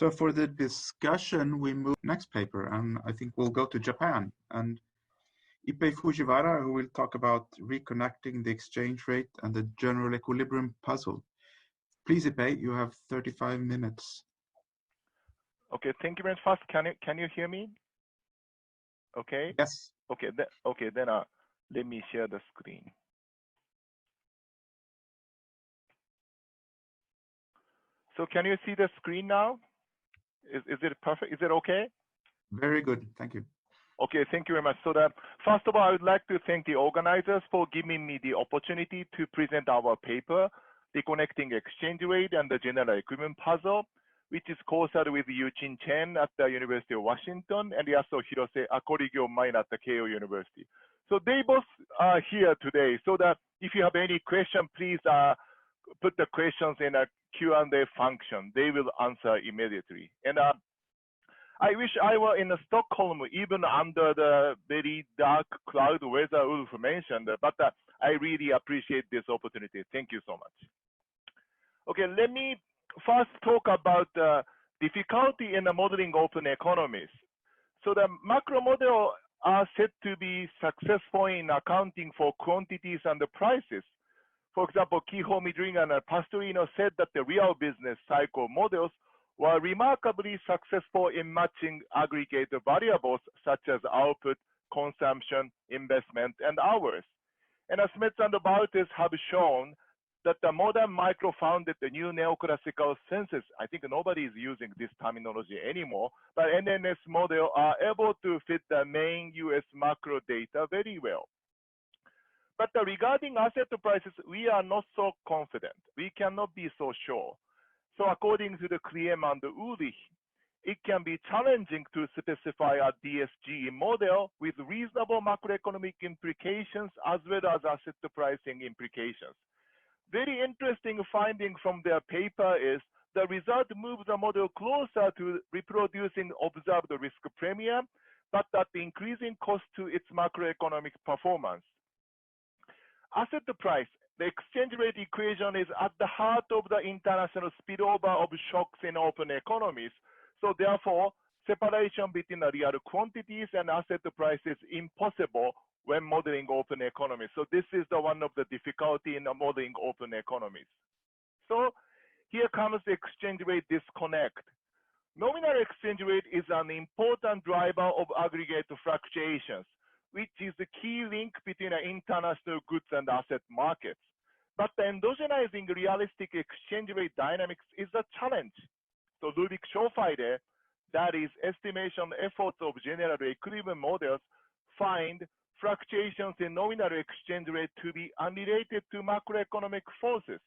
So for the discussion, we move next paper, and I think we'll go to Japan. And Ippei Fujiwara, who will talk about reconnecting the exchange rate and the general equilibrium puzzle. Please, Ippei, you have 35 minutes. Okay, thank you very much. First, can you hear me? Okay. Yes. Okay. Then let me share the screen. So can you see the screen now? Is it perfect? Is it okay? Very good. Thank you. Okay, thank you very much. So first of all, I would like to thank the organizers for giving me the opportunity to present our paper, Reconnecting Exchange Rate and the General Equilibrium Puzzle, which is co-authored with Eugene Chen at the University of Washington and Yasuo Hirose, a colleague of mine at the Keio University. So they both are here today, so that if you have any question, please put the questions in a Q&A function. They will answer immediately. And I wish I were in Stockholm, even under the very dark cloud weather Ulf mentioned, but I really appreciate this opportunity. Thank you so much. Okay, let me first talk about the difficulty in the modeling open economies. So the macro model are said to be successful in accounting for quantities and the prices. For example, Kihō Midring and Posterior said that the real business cycle models were remarkably successful in matching aggregate variables such as output, consumption, investment, and hours. And Smets and Bartes have shown that the modern micro founded the new neoclassical census. I think nobody is using this terminology anymore, but NNS model are able to fit the main US macro data very well. But regarding asset prices, we are not so confident. We cannot be so sure. So according to the Kliem and Ulrich, it can be challenging to specify a DSG model with reasonable macroeconomic implications as well as asset pricing implications. Very interesting finding from their paper is the result moves the model closer to reproducing observed risk premium, but at increasing cost to its macroeconomic performance. Asset price, the exchange rate equation is at the heart of the international spillover of shocks in open economies. So therefore, separation between the real quantities and asset price is impossible when modeling open economies. So this is the one of the difficulty in modeling open economies. So here comes the exchange rate disconnect. Nominal exchange rate is an important driver of aggregate fluctuations, which is the key link between the international goods and asset markets. But the endogenizing realistic exchange rate dynamics is a challenge. So Ludwig-Schofiede, that is estimation efforts of general equilibrium models, find fluctuations in nominal exchange rate to be unrelated to macroeconomic forces.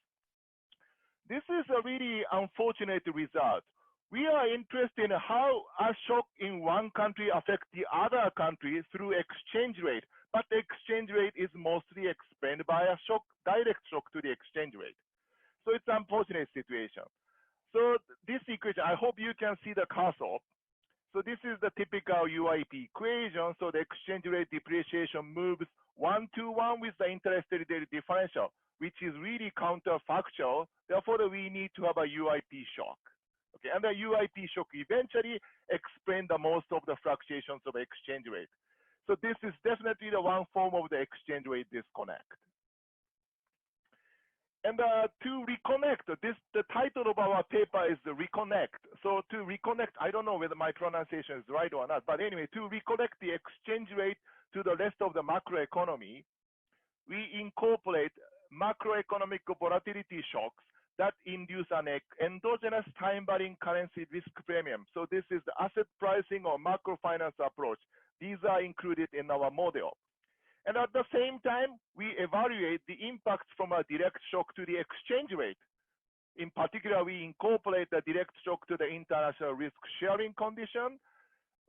This is a really unfortunate result. We are interested in how a shock in one country affects the other country through exchange rate, but the exchange rate is mostly explained by a shock, direct shock to the exchange rate. So it's an unfortunate situation. So this equation, I hope you can see the cursor. So this is the typical UIP equation. So the exchange rate depreciation moves 1-to-1 with the interest rate differential, which is really counterfactual. Therefore, we need to have a UIP shock. Okay, and the UIP shock eventually explains the most of the fluctuations of exchange rate. So this is definitely the one form of the exchange rate disconnect. And to reconnect, the title of our paper is Reconnect. So to reconnect, I don't know whether my pronunciation is right or not, but anyway, to reconnect the exchange rate to the rest of the macroeconomy, we incorporate macroeconomic volatility shocks that induce an endogenous time-varying currency risk premium. So this is the asset pricing or macrofinance approach. These are included in our model. And at the same time, we evaluate the impacts from a direct shock to the exchange rate. In particular, we incorporate the direct shock to the international risk sharing condition.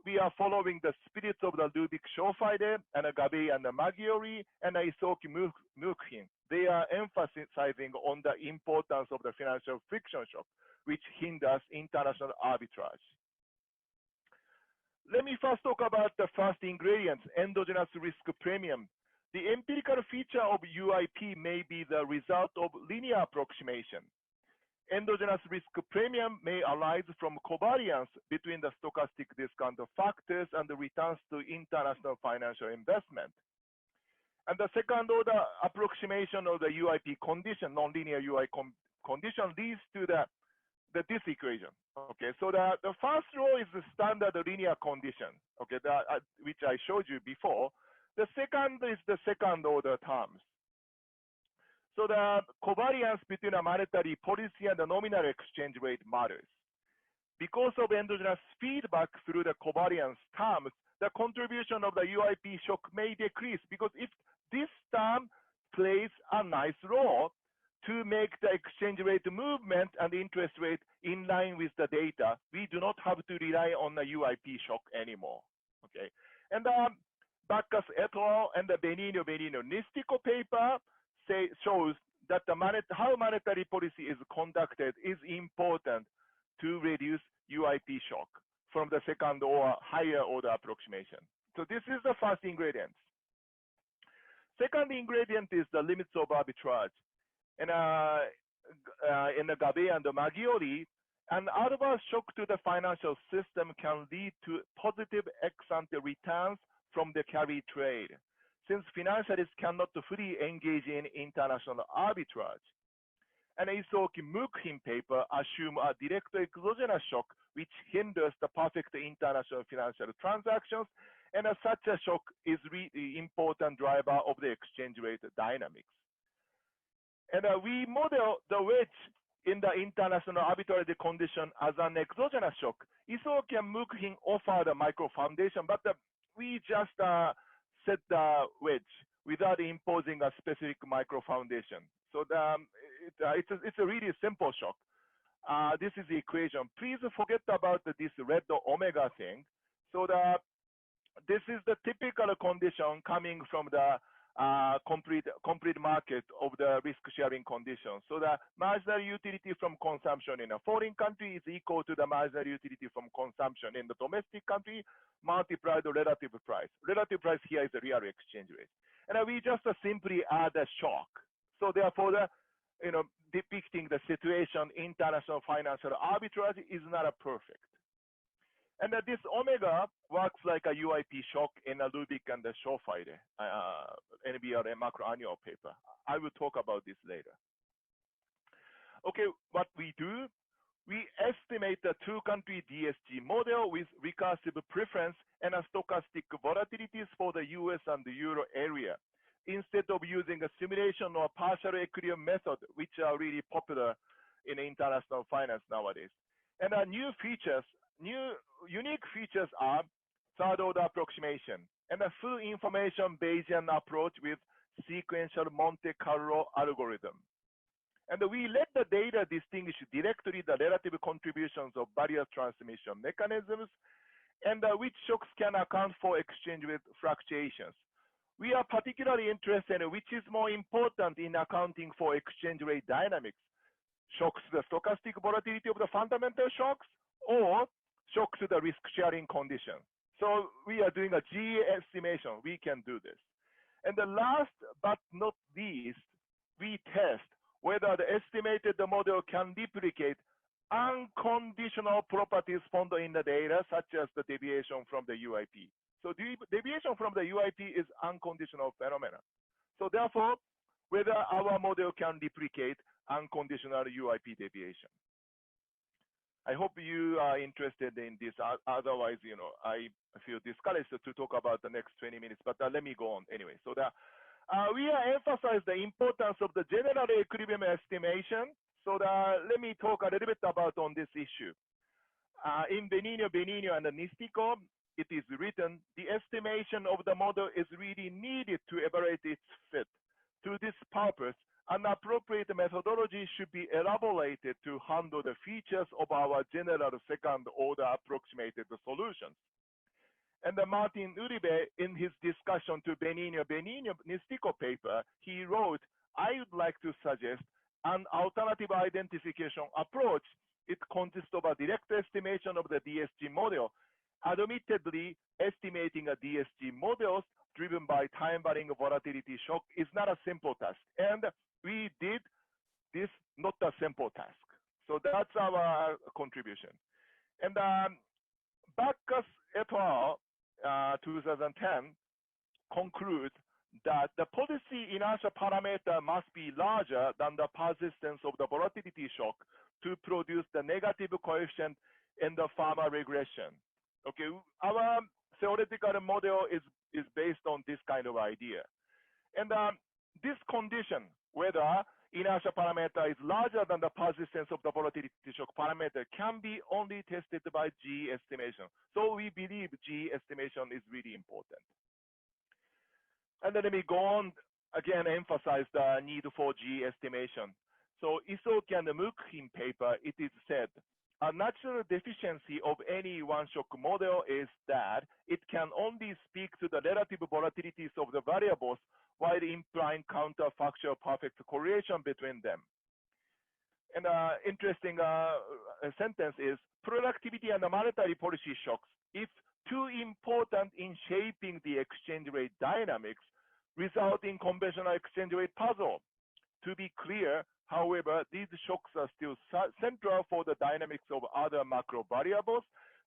We are following the spirits of the Ludwig-Schofiede and Gabay and Maggiore and Isoki Mukhin. They are emphasizing on the importance of the financial friction shock, which hinders international arbitrage. Let me first talk about the first ingredient, endogenous risk premium. The empirical feature of UIP may be the result of linear approximation. endogenous risk premium may arise from covariance between the stochastic discount factors and the returns to international financial investment. And the second order approximation of the UIP condition, nonlinear UI condition, leads to this equation. Okay, so the first row is the standard linear condition, okay, which I showed you before. The second is the second order terms. So the covariance between a monetary policy and the nominal exchange rate matters. Because of endogenous feedback through the covariance terms, the contribution of the UIP shock may decrease, because if this term plays a nice role to make the exchange rate movement and interest rate in line with the data, we do not have to rely on the UIP shock anymore. Okay, and Bacchus et al. And the Benigno-Nistico paper shows that how monetary policy is conducted is important to reduce UIP shock from the second or higher order approximation. So this is the first ingredient. Second ingredient is the limits of arbitrage. And in the Gabe and the Maggiore, an adverse shock to the financial system can lead to positive ex-ante returns from the carry trade, since financialists cannot fully engage in international arbitrage. An Isoki-Mukhin paper assumes a direct exogenous shock which hinders the perfect international financial transactions, and such a shock is really important driver of the exchange rate dynamics. And we model the wedge in the international arbitrary condition as an exogenous shock. Isoki and Mukhin offered a micro foundation, but we just set the wedge without imposing a specific micro foundation. So it's a really simple shock. This is the equation. Please forget about this red omega thing. So this is the typical condition coming from the complete market of the risk sharing conditions. So the marginal utility from consumption in a foreign country is equal to the marginal utility from consumption in the domestic country multiplied the relative price. Relative price here is the real exchange rate. And we just simply add a shock. So therefore, depicting the situation, international financial arbitrage is not perfect. And this omega works like a UIP shock in a Lubick and the Schofide, NBR and macro annual paper. I will talk about this later. Okay, what we do, we estimate the two-country DSG model with recursive preference and a stochastic volatilities for the US and the Euro area, instead of using a simulation or partial equilibrium method, which are really popular in international finance nowadays. And our unique features are third order approximation and a full information Bayesian approach with sequential Monte Carlo algorithm. And we let the data distinguish directly the relative contributions of various transmission mechanisms and which shocks can account for exchange rate fluctuations. We are particularly interested in which is more important in accounting for exchange rate dynamics. Shocks to the stochastic volatility of the fundamental shocks or shocks to the risk sharing condition. So we are doing a G estimation. We can do this. And the last but not least, we test whether the estimated model can replicate unconditional properties found in the data, such as the deviation from the UIP. So the deviation from the UIP is unconditional phenomenon. So therefore, whether our model can replicate unconditional UIP deviation. I hope you are interested in this. Otherwise, I feel discouraged to talk about the next 20 minutes, but let me go on anyway. So we emphasize the importance of the general equilibrium estimation. So let me talk a little bit about on this issue. In Benigno, and Nistico, it is written, the estimation of the model is really needed to evaluate its fit. To this purpose, an appropriate methodology should be elaborated to handle the features of our general second order approximated solutions. And Martin Uribe, in his discussion to Benigno-Nistico paper, he wrote, I would like to suggest an alternative identification approach. It consists of a direct estimation of the DSG model. Admittedly, estimating a DSG models driven by time-varying volatility shock is not a simple task. And we did this not a simple task. So that's our contribution. And Backus et al. 2010 concludes that the policy inertia parameter must be larger than the persistence of the volatility shock to produce the negative coefficient in the Farmer regression. Okay, our theoretical model is based on this kind of idea. And this condition, whether inertia parameter is larger than the persistence of the volatility shock parameter, can be only tested by G estimation. So we believe G estimation is really important. And then let me go on again, emphasize the need for G estimation. So Isoki and Mukhin paper, it is said, a natural deficiency of any one-shock model is that it can only speak to the relative volatilities of the variables while implying counterfactual perfect correlation between them. And interesting sentence is, productivity and monetary policy shocks, if too important in shaping the exchange rate dynamics, result in conventional exchange rate puzzle. To be clear, however, these shocks are still central for the dynamics of other macro variables,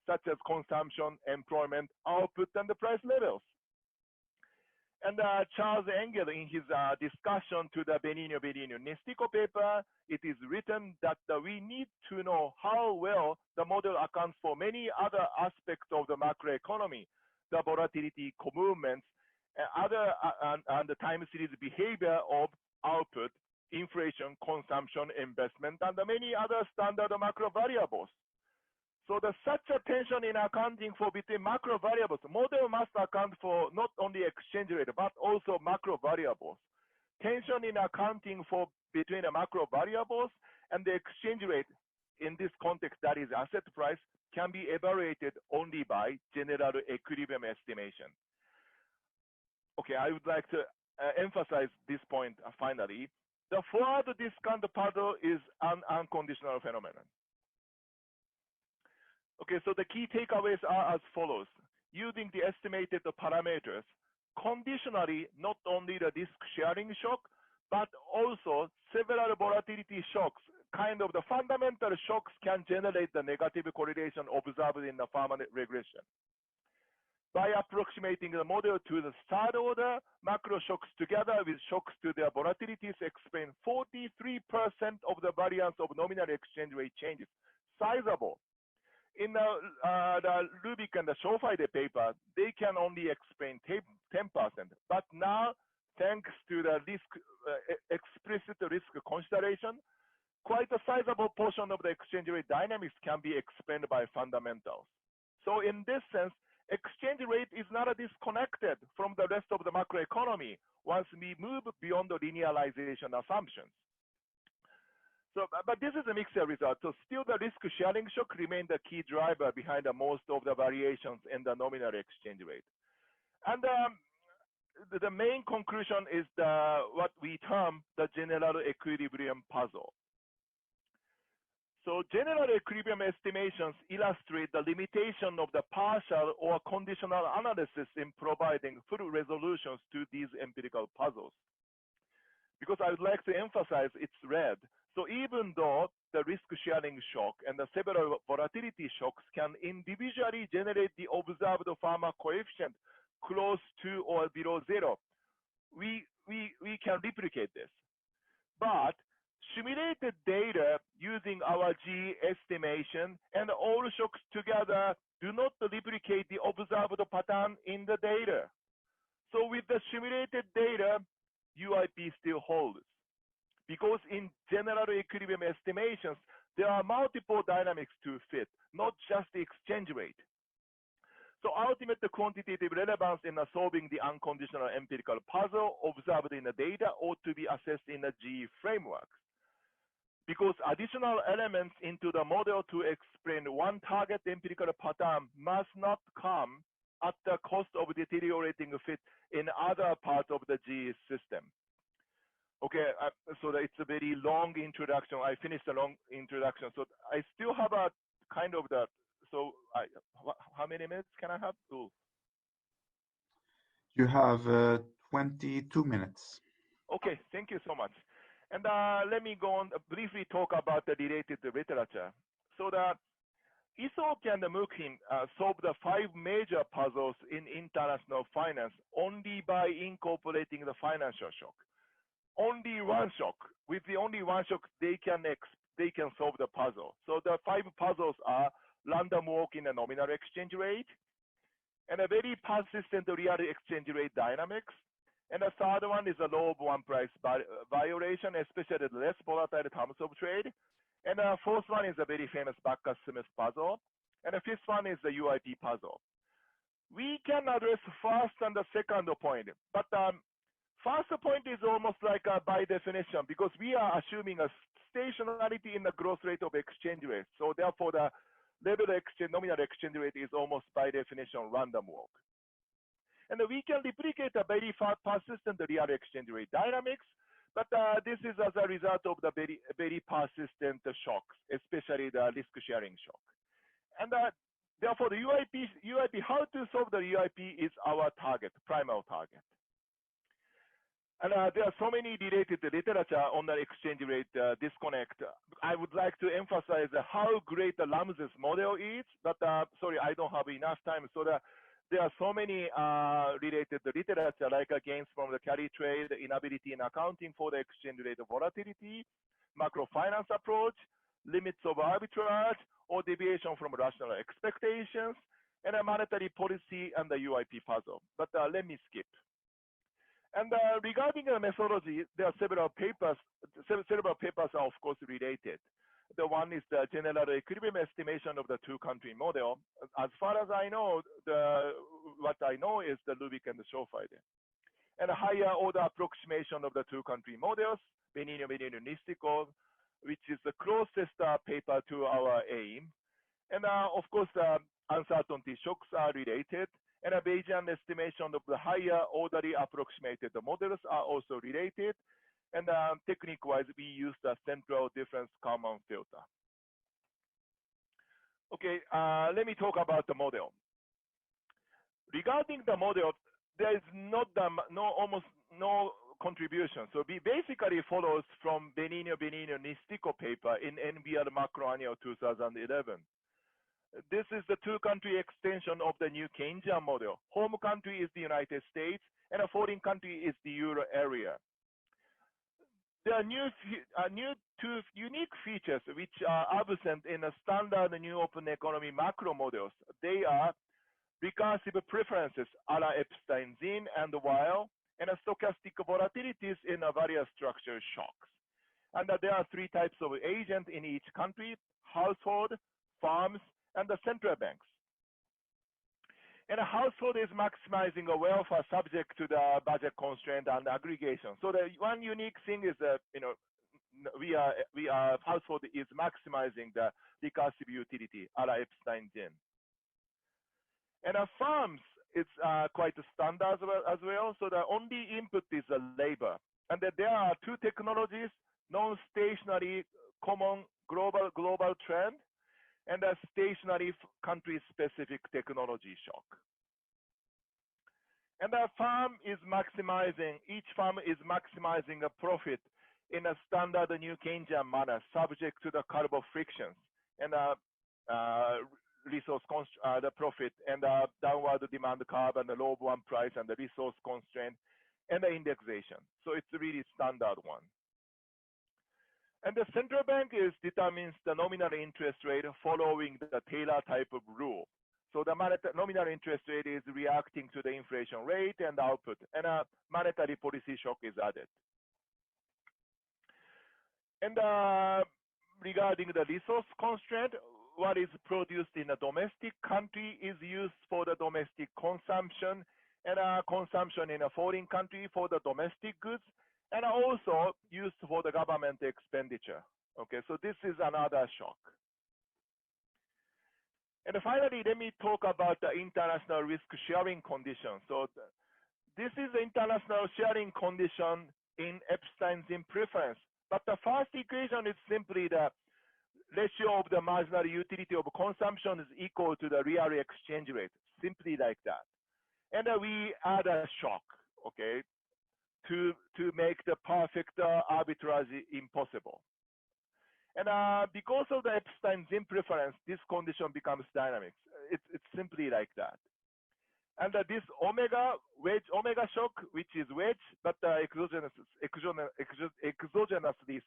such as consumption, employment, output, and the price levels. And Charles Engel, in his discussion to the Benigno-Nistico paper, it is written that we need to know how well the model accounts for many other aspects of the macroeconomy, the volatility, co-movements, and the time series behavior of output, inflation, consumption, investment, and the many other standard macro variables. So the such attention in accounting for between macro variables, model must account for not only exchange rate, but also macro variables. Tension in accounting for between the macro variables and the exchange rate in this context, that is asset price, can be evaluated only by general equilibrium estimation. Okay, I would like to emphasize this point finally. The forward discount puzzle is an unconditional phenomenon. Okay, so the key takeaways are as follows. Using the estimated parameters, conditionally, not only the risk sharing shock, but also several volatility shocks, kind of the fundamental shocks, can generate the negative correlation observed in the Farmer regression. By approximating the model to the third order, macro shocks together with shocks to their volatilities explain 43% of the variance of nominal exchange rate changes. Sizable. In the Rubik and the Shofide paper, they can only explain 10%. But now, thanks to the explicit risk consideration, quite a sizable portion of the exchange rate dynamics can be explained by fundamentals. So in this sense, exchange rate is not disconnected from the rest of the macroeconomy once we move beyond the linearization assumptions. So, but this is a mixed result. So still the risk sharing shock remains the key driver behind most of the variations in the nominal exchange rate. And the main conclusion is what we term the general equilibrium puzzle. So general equilibrium estimations illustrate the limitation of the partial or conditional analysis in providing full resolutions to these empirical puzzles. Because I would like to emphasize it's red. So even though the risk sharing shock and the several volatility shocks can individually generate the observed Farmer coefficient close to or below zero, we can replicate this. But simulated data using our G estimation and all shocks together do not replicate the observed pattern in the data. So with the simulated data, UIP still holds. Because in general equilibrium estimations, there are multiple dynamics to fit, not just the exchange rate. So ultimate quantitative relevance in solving the unconditional empirical puzzle observed in the data ought to be assessed in the G framework. Because additional elements into the model to explain one target empirical pattern must not come at the cost of deteriorating fit in other parts of the G system. Okay, so it's a very long introduction. I finished a long introduction. So I still have a kind of the, so how many minutes can I have? Ooh. You have 22 minutes. Okay, thank you so much. And let me go on briefly talk about the related literature. So that Isoki and Mukhin solved the 5 major puzzles in international finance only by incorporating the financial shock. Only one shock. With the only one shock, they can solve the puzzle. So the 5 puzzles are random walk in a nominal exchange rate, and a very persistent real exchange rate dynamics. And the third one is a low of one price violation, especially the less volatile terms of trade. And the fourth one is a very famous Backus-Smith puzzle. And the fifth one is the UIP puzzle. We can address first and the second point, but first point is almost like by definition, because we are assuming a stationarity in the growth rate of exchange rate. So therefore, the level exchange, nominal exchange rate is almost by definition random walk. And we can replicate a very persistent real exchange rate dynamics, but this is as a result of the very persistent shocks, especially the risk sharing shock. And therefore, the UIP, how to solve the UIP is our target, primal target. And there are so many related literature on the exchange rate disconnect. I would like to emphasize how great the Ramsey's model is, but sorry, I don't have enough time. So there are so many related literature, like gains from the carry trade, inability in accounting for the exchange rate volatility, macro finance approach, limits of arbitrage, or deviation from rational expectations, and a monetary policy and the UIP puzzle. But let me skip. And regarding the methodology, there are several papers. Several papers are of course related. The one is the general equilibrium estimation of the 2-country model. As far as I know, what I know is the Lubick and the Schofide. And a higher order approximation of the 2-country models, Benigno-Nistico, which is the closest paper to our aim. And of course, uncertainty shocks are related. And a Bayesian estimation of the higher orderly approximated models are also related. And technique-wise, we use the central difference Kalman filter. Okay, let me talk about the model. Regarding the model, there is almost no contribution. So we basically follows from Benigno-Nistico paper in NBR Macro Annual 2011. This is the 2-country extension of the new Keynesian model. Home country is the United States, and a foreign country is the Euro area. There are two unique features which are absent in a standard new open economy macro models. They are recursive preferences a la Epstein-Zinn and Weil, and stochastic volatilities in various structure shocks. And there are 3 types of agents in each country: household, farms, and the central banks. And a household is maximizing a welfare subject to the budget constraint and aggregation. So the one unique thing is that household is maximizing the recursive utility a la Epstein-Zinn. And farms is quite standard as well. So the only input is labor, and that there are 2 technologies: non-stationary common global trend, and a stationary country-specific technology shock. And the farm is maximizing, each farm is maximizing a profit in a standard new Keynesian manner, subject to the curve of frictions and resource the profit and the downward demand curve and the low of one price and the resource constraint and the indexation. So it's a really standard one. And the central bank determines the nominal interest rate following the Taylor type of rule. So the nominal interest rate is reacting to the inflation rate and output, and a monetary policy shock is added. And regarding the resource constraint, what is produced in a domestic country is used for the domestic consumption, and consumption in a foreign country for the domestic goods, and also used for the government expenditure. Okay, so this is another shock. And finally, let me talk about the international risk sharing condition. So this is the international sharing condition in Epstein-Zinn preference. But the first equation is simply the ratio of the marginal utility of consumption is equal to the real exchange rate, simply like that. And we add a shock, okay, to make the perfect arbitrage impossible. And because of the Epstein-Zinn preference, this condition becomes dynamic. It's simply like that. And this wedge omega shock, which is wedge, but exogenously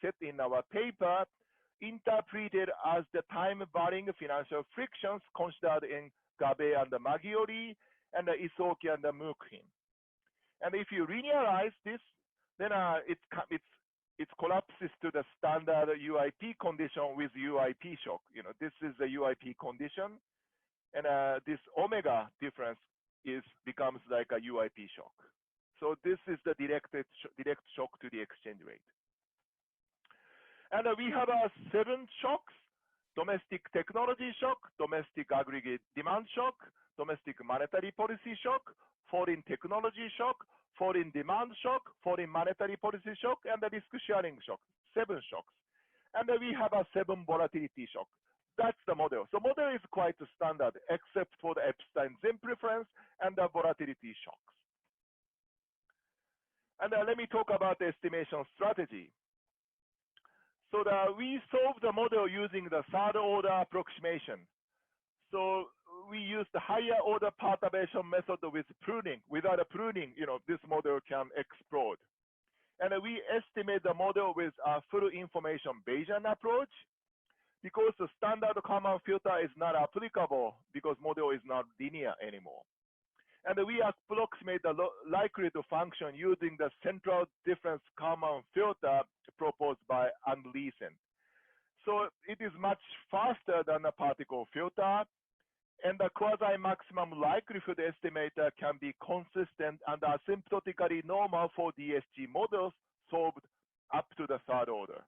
set in our paper, interpreted as the time-varying financial frictions considered in Gabe and Maggiore and Isoki and Mukhin. And if you linearize this, then it collapses to the standard UIP condition with UIP shock. You know, this is the UIP condition, and this omega difference becomes like a UIP shock. So this is the direct shock to the exchange rate. And we have 7 shocks: domestic technology shock, domestic aggregate demand shock, domestic monetary policy shock, foreign technology shock, foreign demand shock, foreign monetary policy shock, and the risk sharing shock. 7 shocks. And we have 7 volatility shock. That's the model. So model is quite standard, except for the Epstein-Zinn preference and the volatility shocks. And let me talk about the estimation strategy. So we solve the model using the third order approximation. So we use the higher order perturbation method with pruning. Without a pruning, you know, this model can explode. And we estimate the model with a full information Bayesian approach, because the standard common filter is not applicable because model is not linear anymore. And we approximate the likelihood function using the central difference common filter proposed by Andreessen. So it is much faster than a particle filter, and the quasi-maximum likelihood estimator can be consistent and asymptotically normal for DSG models solved up to the third order.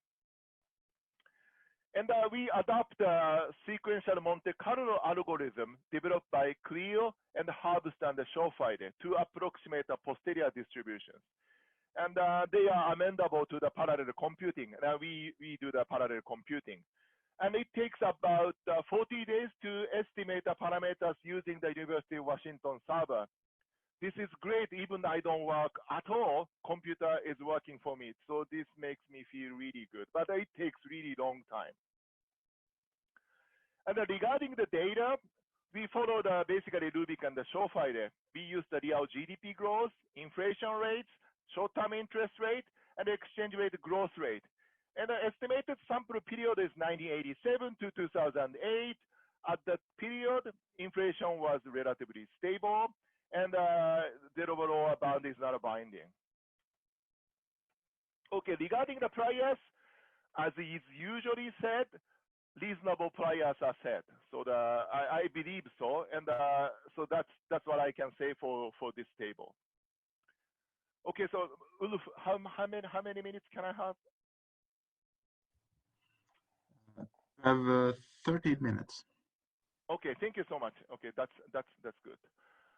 And we adopt a sequential Monte Carlo algorithm developed by Clio and Herbst and Schofide to approximate the posterior distributions. And they are amendable to the parallel computing. And we do the parallel computing. And it takes about 40 days to estimate the parameters using the University of Washington server. This is great, even I don't work at all, computer is working for me. So this makes me feel really good, but it takes really long time. And regarding the data, we followed basically Rubik and the Schofide. We used the real GDP growth, inflation rates, short-term interest rate, and exchange rate growth rate. And the estimated sample period is 1987 to 2008. At that period, inflation was relatively stable, and the overall bound is not binding. Okay, regarding the priors, as is usually said, reasonable priors are set. So I believe so, and so that's what I can say for this table. Okay, so Ulf, how many minutes can I have? I have 30 minutes. Okay, thank you so much. Okay, that's good.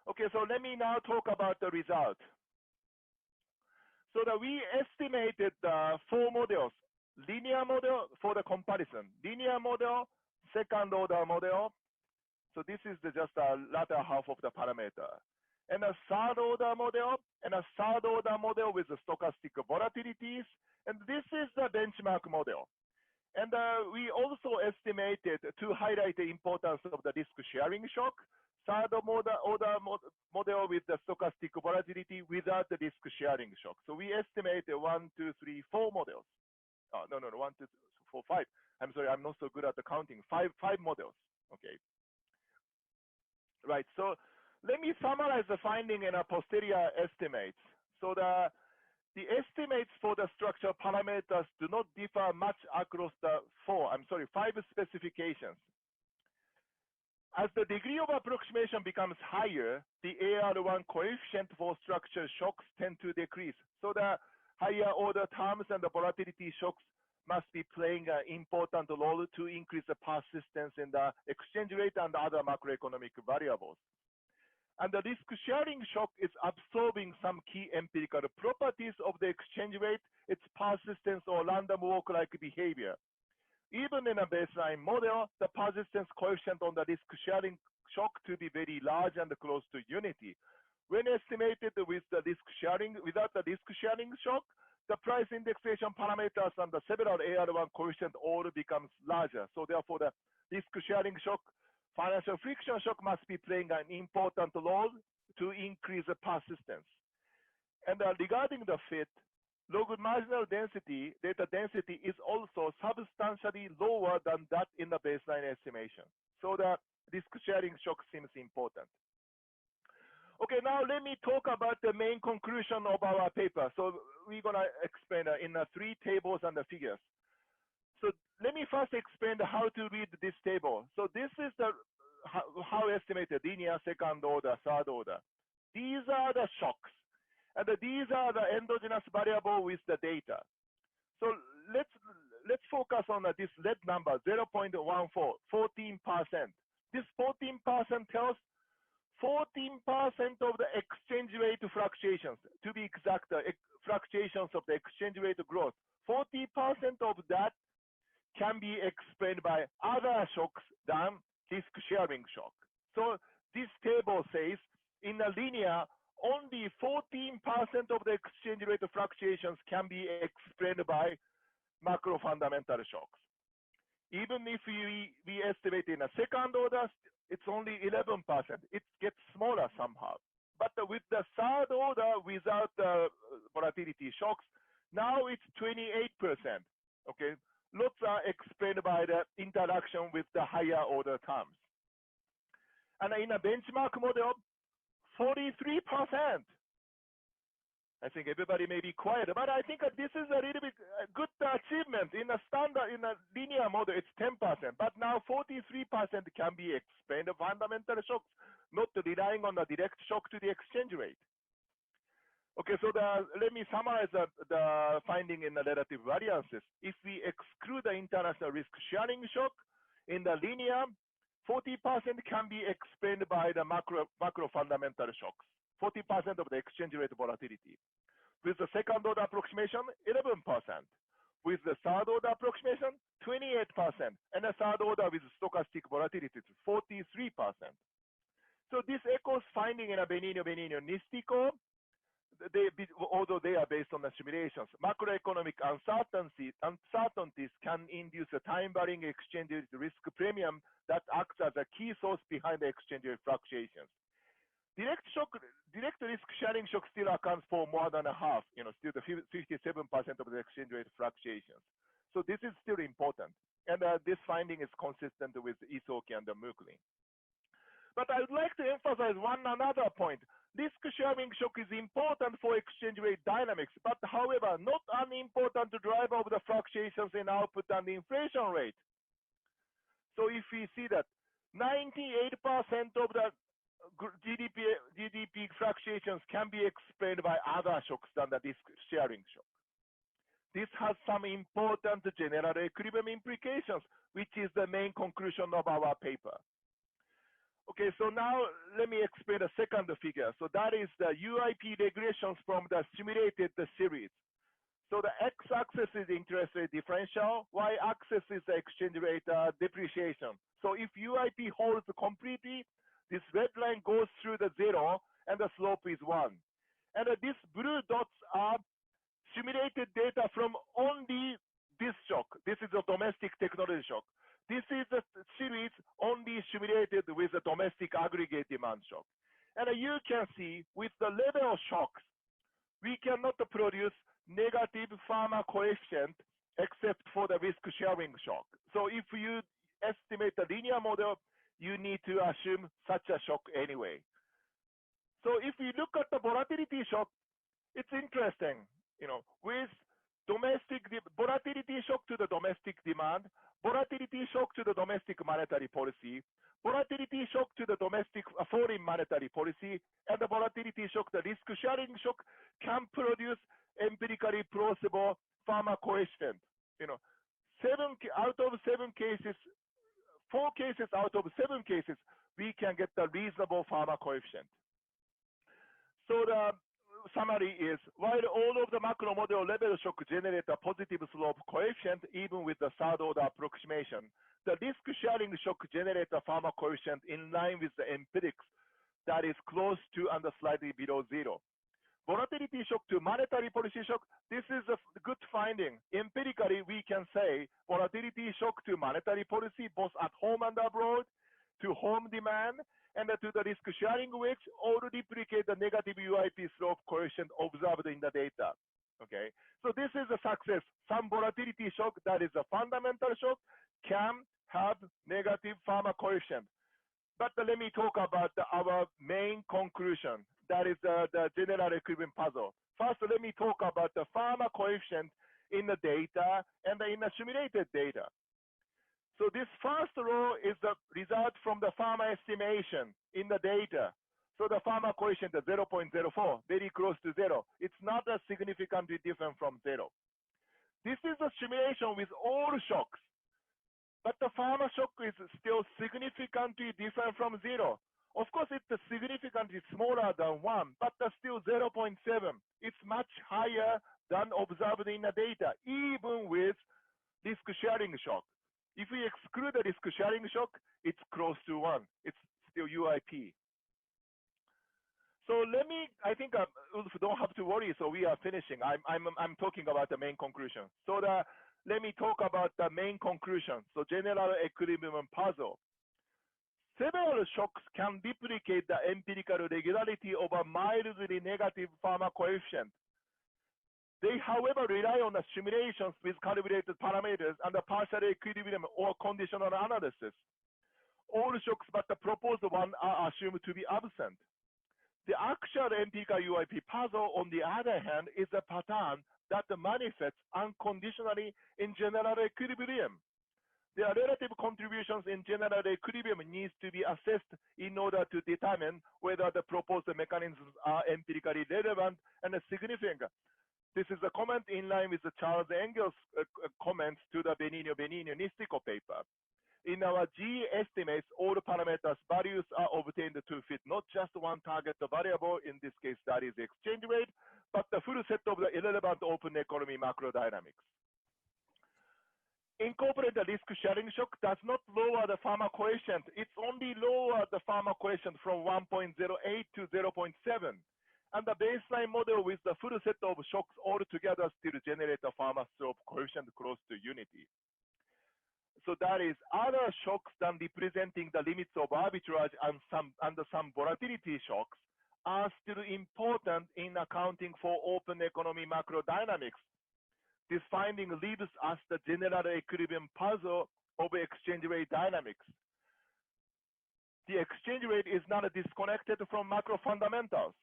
Okay, so let me now talk about the result. So we estimated 4 models. Linear model for the comparison. Linear model, second order model. So this is just the latter half of the parameter. And a third order model, and a third order model with the stochastic volatilities. And this is the benchmark model. And we also estimated, to highlight the importance of the risk sharing shock, third order model with the stochastic volatility without the risk sharing shock. So we estimate 1, 2, 3, 4 models. No, 1, 2, 3, 4, 5. I'm sorry, I'm not so good at the counting. Five models. Okay. Right. So let me summarize the finding in our posterior estimates. So the estimates for the structural parameters do not differ much across the 5 specifications. As the degree of approximation becomes higher, the AR1 coefficient for structural shocks tend to decrease. So the higher order terms and the volatility shocks must be playing an important role to increase the persistence in the exchange rate and other macroeconomic variables. And the risk sharing shock is absorbing some key empirical properties of the exchange rate, its persistence or random walk-like behavior. Even in a baseline model, the persistence coefficient on the risk sharing shock to be very large and close to unity. When estimated with the risk sharing, without the risk sharing shock, the price indexation parameters and the several AR1 coefficient all becomes larger. So therefore, the risk sharing shock, financial friction shock must be playing an important role to increase the persistence. And regarding the fit, log marginal density, data density is also substantially lower than that in the baseline estimation. So the risk sharing shock seems important. Okay, now let me talk about the main conclusion of our paper. So we're gonna explain in 3 tables and the figures. So let me first explain how to read this table. So this is the how estimated linear, second order, third order. These are the shocks, and these are the endogenous variable with the data. So let's focus on this red number, 0.14, 14%. This 14% tells 14% of the exchange rate fluctuations, to be exact, fluctuations of the exchange rate growth. 40% of that can be explained by other shocks than risk sharing shock. So this table says in a linear, only 14% of the exchange rate fluctuations can be explained by macro fundamental shocks. Even if we estimate in a second order, it's only 11%. It gets smaller somehow. But with the third order without the volatility shocks, now it's 28%. Okay, lots are explained by the interaction with the higher order terms. And in a benchmark model, 43%. I think everybody may be quiet, but I think this is a little bit good achievement. In a standard, in a linear model, it's 10%, but now 43% can be explained by fundamental shocks, not relying on the direct shock to the exchange rate. Okay, so let me summarize the finding in the relative variances. If we exclude the international risk sharing shock, in the linear, 40% can be explained by the macro fundamental shocks. 40% of the exchange rate volatility. With the second order approximation, 11%. With the third order approximation, 28%. And the third order with stochastic volatility, 43%. So this echoes finding in a Benigno Nistico, although they are based on the simulations. Macroeconomic uncertainties can induce a time-varying exchange rate risk premium that acts as a key source behind the exchange rate fluctuations. Direct risk sharing shock still accounts for more than a half, still the 57% of the exchange rate fluctuations. So this is still important. And this finding is consistent with Isoki and Muklin. But I would like to emphasize another point. Risk sharing shock is important for exchange rate dynamics, but however, not unimportant to drive over the fluctuations in output and inflation rate. So if we see that 98% of the GDP fluctuations can be explained by other shocks than the risk sharing shock. This has some important general equilibrium implications, which is the main conclusion of our paper. Okay, so now let me explain the second figure. So that is the UIP regressions from the simulated series. So the x-axis is interest rate differential, y-axis is the exchange rate depreciation. So if UIP holds completely, this red line goes through the 0 and the slope is 1. And these blue dots are simulated data from only this shock. This is a domestic technology shock. This is a series only simulated with a domestic aggregate demand shock. And you can see with the level of shocks, we cannot produce negative pharma coefficient except for the risk sharing shock. So if you estimate the linear model, you need to assume such a shock anyway. So if we look at the volatility shock, it's interesting, with domestic volatility shock to the domestic demand, volatility shock to the domestic monetary policy, volatility shock to the domestic foreign monetary policy, and the volatility shock, the risk sharing shock can produce empirically plausible pharma coefficient. 4 cases out of 7 cases, we can get the reasonable pharma coefficient. So the summary is, while all of the macro model level shock generate a positive slope coefficient, even with the third order approximation, the risk sharing shock generate a pharma coefficient in line with the empirics that is close to and slightly below zero. Volatility shock to monetary policy shock, this is a good finding. Empirically, we can say volatility shock to monetary policy, both at home and abroad, to home demand, and to the risk sharing which all replicate the negative UIP slope coefficient observed in the data. Okay, so this is a success. Some volatility shock that is a fundamental shock can have negative pharma coefficient. But let me talk about our main conclusion. That is the general equilibrium puzzle. First, let me talk about the pharma coefficient in the data and in the simulated data. So this first row is the result from the pharma estimation in the data. So the pharma coefficient is 0.04, very close to zero. It's not as significantly different from zero. This is a simulation with all shocks, but the pharma shock is still significantly different from zero. Of course, it's significantly smaller than 1, but still 0.7. It's much higher than observed in the data, even with risk sharing shock. If we exclude the risk sharing shock, it's close to 1. It's still UIP. So I think Ulf don't have to worry. So we are finishing. I'm talking about the main conclusion. So let me talk about the main conclusion. So general equilibrium puzzle. Several shocks can replicate the empirical regularity of a mildly negative pharma coefficient. They, however, rely on the simulations with calibrated parameters and the partial equilibrium or conditional analysis. All shocks but the proposed one are assumed to be absent. The actual empirical UIP puzzle, on the other hand, is a pattern that manifests unconditionally in general equilibrium. Their relative contributions in general equilibrium needs to be assessed in order to determine whether the proposed mechanisms are empirically relevant and significant. This is a comment in line with the Charles Engel's comments to the Benigno-Nistico paper. In our G estimates, all parameters values are obtained to fit not just one target variable, in this case that is the exchange rate, but the full set of the irrelevant open economy macro dynamics. Incorporate the risk sharing shock does not lower the pharma coefficient. It's only lower the pharma coefficient from 1.08 to 0.7. And the baseline model with the full set of shocks altogether still generate a pharma slope coefficient close to unity. So that is other shocks than representing the limits of arbitrage and some volatility shocks are still important in accounting for open economy macro dynamics. This finding leaves us the general equilibrium puzzle of exchange rate dynamics. The exchange rate is not disconnected from macro fundamentals,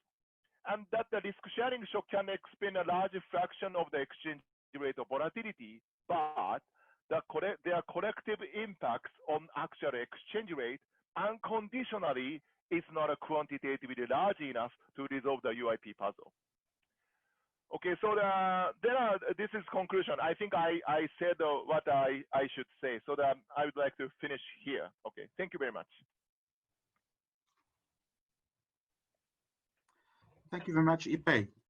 and that the risk sharing shock can explain a large fraction of the exchange rate of volatility, but their collective impacts on actual exchange rate unconditionally is not quantitatively large enough to resolve the UIP puzzle. Okay, so this is conclusion. I think I said what I should say, so that I would like to finish here. Okay, thank you very much. Thank you very much, Ippei.